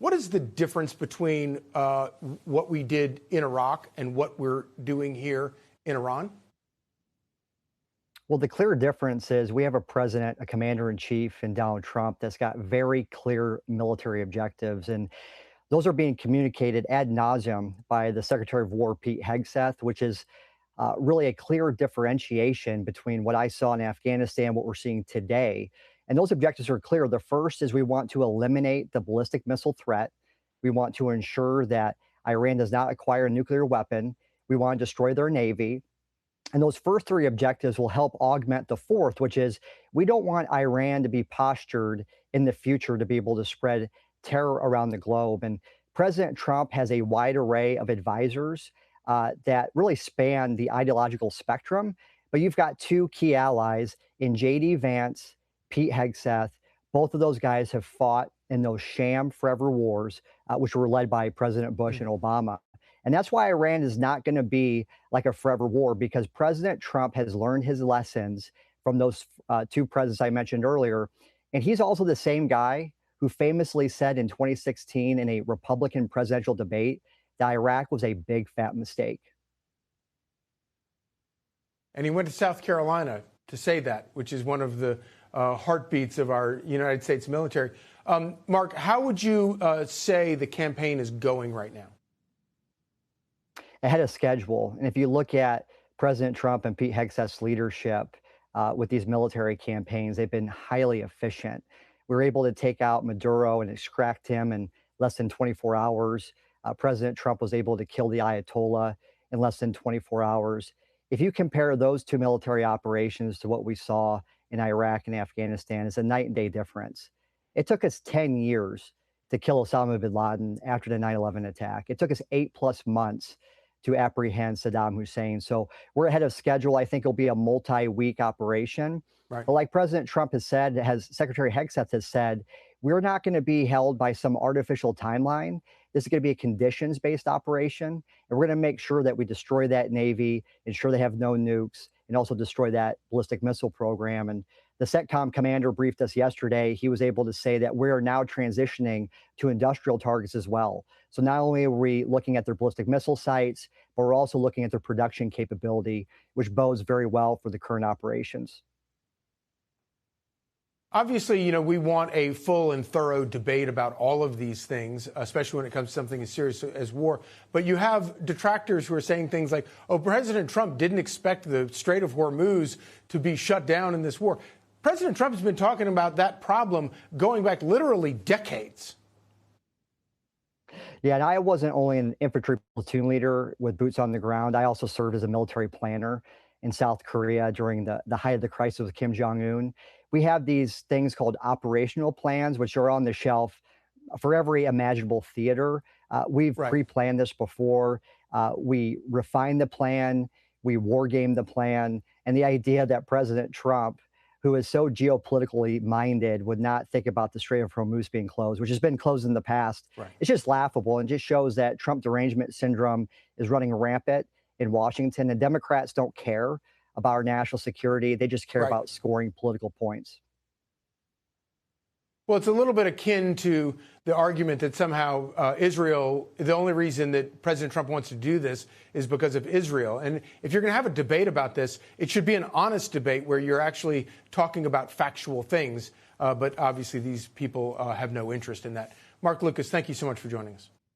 What is the difference between what we did in Iraq and what we're doing here in Iran? Well, the clear difference is we have a president, a commander in chief in Donald Trump that's got very clear military objectives. And those are being communicated ad nauseum by the Secretary of War, Pete Hegseth, which is really a clear differentiation between what I saw in Afghanistan, what we're seeing today. And those objectives are clear. The first is we want to eliminate the ballistic missile threat. We want to ensure that Iran does not acquire a nuclear weapon. We want to destroy their navy. And those first three objectives will help augment the fourth, which is we don't want Iran to be postured in the future to be able to spread terror around the globe. And President Trump has a wide array of advisors that really span the ideological spectrum. But you've got two key allies in J.D. Vance, Pete Hegseth. Both of those guys have fought in those sham forever wars, which were led by President Bush and Obama. And that's why Iran is not going to be like a forever war, because President Trump has learned his lessons from those two presidents I mentioned earlier. And he's also the same guy who famously said in 2016 in a Republican presidential debate that Iraq was a big fat mistake. And he went to South Carolina to say that, which is one of the heartbeats of our United States military. Mark, how would you say the campaign is going right now? Ahead of schedule. And if you look at President Trump and Pete Hegseth's leadership with these military campaigns, they've been highly efficient. We were able to take out Maduro and extract him in less than 24 hours. President Trump was able to kill the Ayatollah in less than 24 hours. If you compare those two military operations to what we saw in Iraq and Afghanistan, it's a night and day difference. It took us 10 years to kill Osama bin Laden after the 9/11 attack. It took us 8+ months to apprehend Saddam Hussein. So we're ahead of schedule. I think it'll be a multi-week operation. Right. But like President Trump has said, as Secretary Hegseth has said, we're not going to be held by some artificial timeline. This is going to be a conditions-based operation. And we're going to make sure that we destroy that Navy, ensure they have no nukes, and also destroy that ballistic missile program. And the CENTCOM commander briefed us yesterday. He was able to say that we're now transitioning to industrial targets as well. So not only are we looking at their ballistic missile sites, but we're also looking at their production capability, which bodes very well for the current operations. Obviously, you know, we want a full and thorough debate about all of these things, especially when it comes to something as serious as war. But you have detractors who are saying things like, oh, President Trump didn't expect the Strait of Hormuz to be shut down in this war. President Trump has been talking about that problem going back literally decades. Yeah, and I wasn't only an infantry platoon leader with boots on the ground. I also served as a military planner in South Korea during the height of the crisis with Kim Jong-un. We have these things called operational plans, which are on the shelf for every imaginable theater. We've pre-planned this before. We refined the plan. We war gamed the plan. And the idea that President Trump, who is so geopolitically minded, would not think about the Strait of Hormuz being closed, which has been closed in the past. It's just laughable and just shows that Trump derangement syndrome is running rampant in Washington. And Democrats don't care about our national security. They just care about scoring political points. Well, it's a little bit akin to the argument that somehow Israel, the only reason that President Trump wants to do this is because of Israel. And if you're going to have a debate about this, it should be an honest debate where you're actually talking about factual things. But obviously, these people have no interest in that. Mark Lucas, thank you so much for joining us.